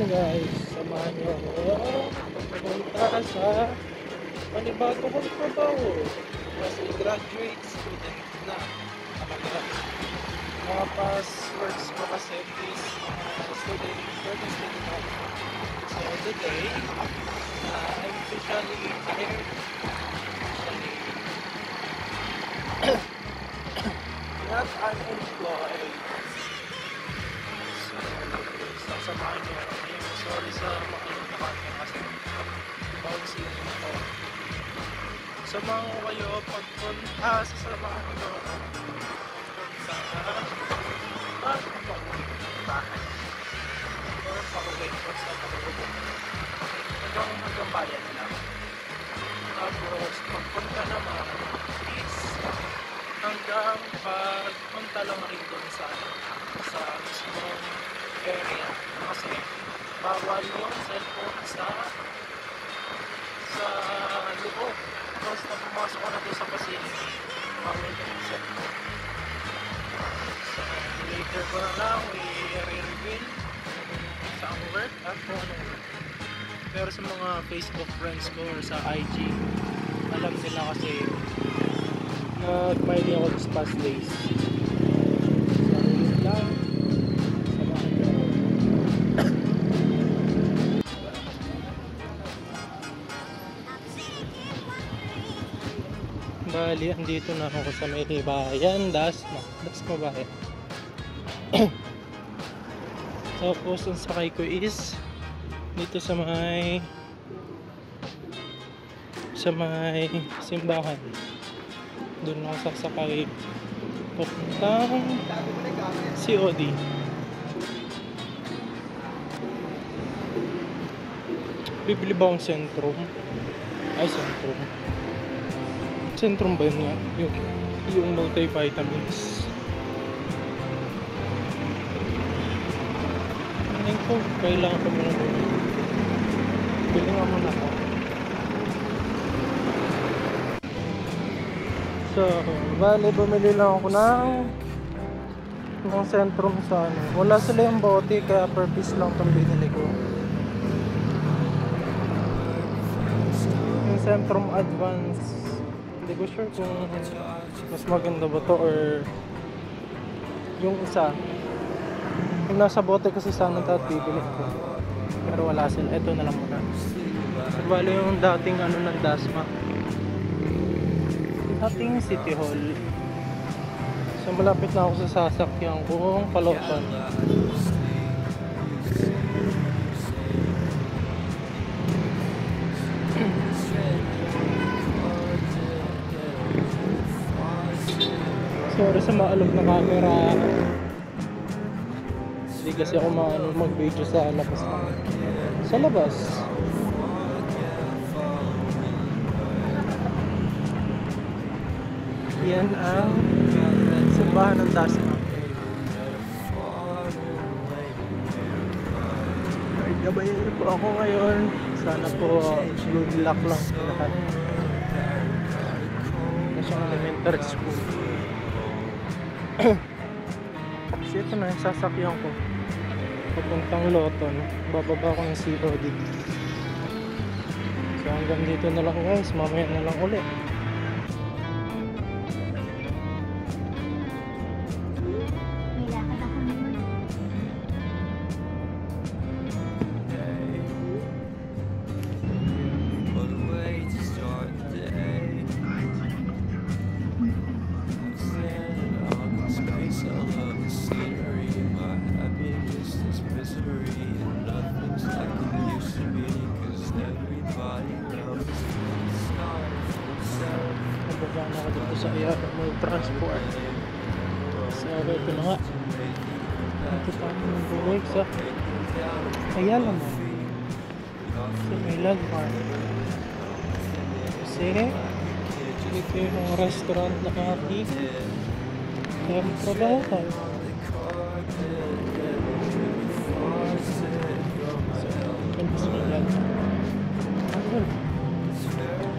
guys, samahan niyo ako pumunta sa panibago kong trabaho kasi graduate student na talaga. Mga past works ko kasi is student ako. So today, I'm officially hired. Not unemployed. So, sasamahan niyo ako. Sorry sa makinig na kanya kasi bouncing ako. Samahan ko kayo pagpunta, sasamahan niyo ako sa pagpuntahan or pauwi ko sa pagpunta hanggang bayan lang. Tapos pagpunta naman is hanggang pagpunta lang rin doon sa mismong area kasi bawal yung cellphone sa loob. Tapos na pumasok ko na doon sa facility, bawal yung cellphone. So later ko na lang i-reveal sa work at kung anong work. Pero sa mga Facebook friends ko or sa IG, alam nila kasi nag-mail ako this past days. So yun lang. Samahan ko. Bali, andito na ako sa may bayan, Dasma bayan. Tapos ang sakay ko is dito sa may simbahan. Doon ako sasakay papuntang COD. Bibili ba akong Centrum? Ay, Centrum ba yun nga? Yung multivitamins. Tingin ko, kailangan ko muna doon. Bili nga muna ako. So, bali, bumili lang ako ng Centrum sa ano. Wala sila yung bote, kaya per piece lang itong binili ko. Yung Centrum Advance. Hindi ko sure kung mas maganda ba to or yung isa. Yung nasa bote kasi sana dapat bibili ko. Pero wala sila. Ito na lang muna. So, bali yung dating ano ng Dasma. Dating City Hall. So malapit na ako sa sasakyan kong Palotan. Sorry sa maalog na camera. Hindi kasi ako mag-video sa labas lang. Sa labas. Yan ang simbahan ng Dasma. Gabayan niyo po ako ngayon. Sana po good luck lang sa lahat. National Elementary School. Kasi ito na yung sasakyan ko papuntang Loton. Bababa ko ng COD. So hanggang dito na lang guys, mamaya na lang ulit. Nababa na ako dito sa Ayala Mall Transport. So ito na nga. Ito pa ang buhay sa Ayala Mall. So may landmark. Kasi ito yung restaurant na ating trabaho tayo.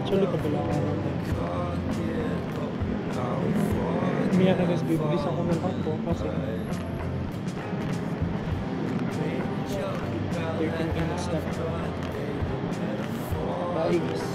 Actually, kabila ka natin. Miya na guys, bibilisan ko ng ako kasi 13 minutes na. Bye guys.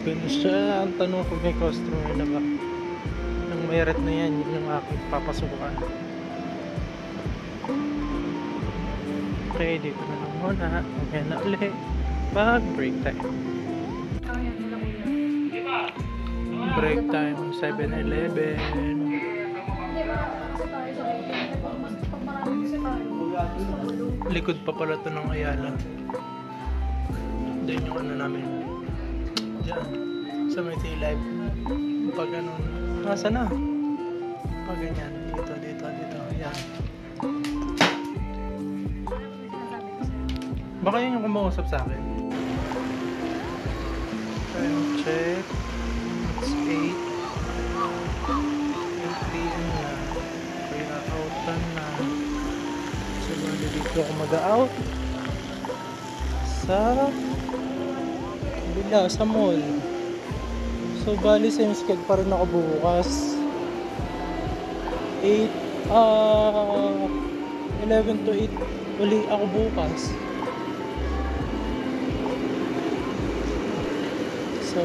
Finish siya. Ang tanong ko, may customer na ba? Ang mayroon na yan, yun yung aking papasukan. Okay, dito na lang muna. Mamaya na ulit pag break time. Break time 7-Eleven. Likod pa pala ito ng Ayala. Then yung ano namin dyan sa may T-Live. Pag ganun, nasa na? Pag ganyan, dito, yan. Baka yun yung kumausap sa akin. Time check. It's 8 p.m. na. Kaya outan na. So, dito ako mag-out sa mall. So, bali same schedule pa rin ako bukas. 11 to 8 uli ako bukas. So,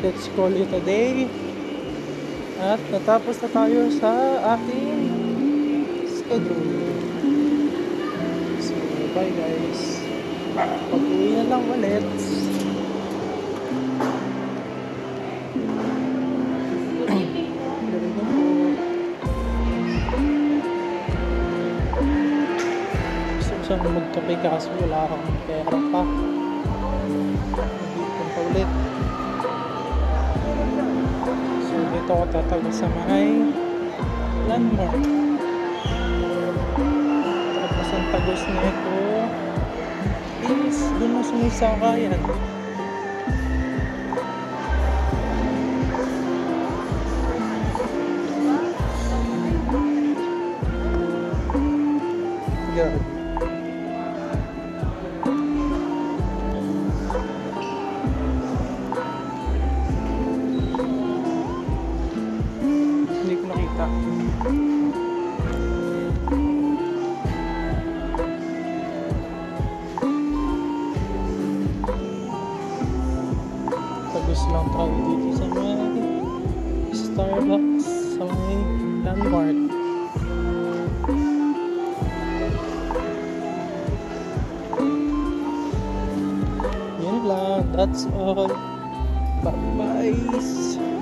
let's call it a day. At natapos na tayo sa ating schedule. So, bye guys. Pag-uwi na lang ulit. Gusto ko sana magkape kaso wala akong pera pa. Dito pa ulit. So dito ako tatagal sa may landmark. Tapos ang tagos na ito is doon na sumisakayan. Yeah. Hindi ko nakita. Tagos lang tayo dito sa may Starbucks sa may landmark. Yun lang. That's all. Bye-bye.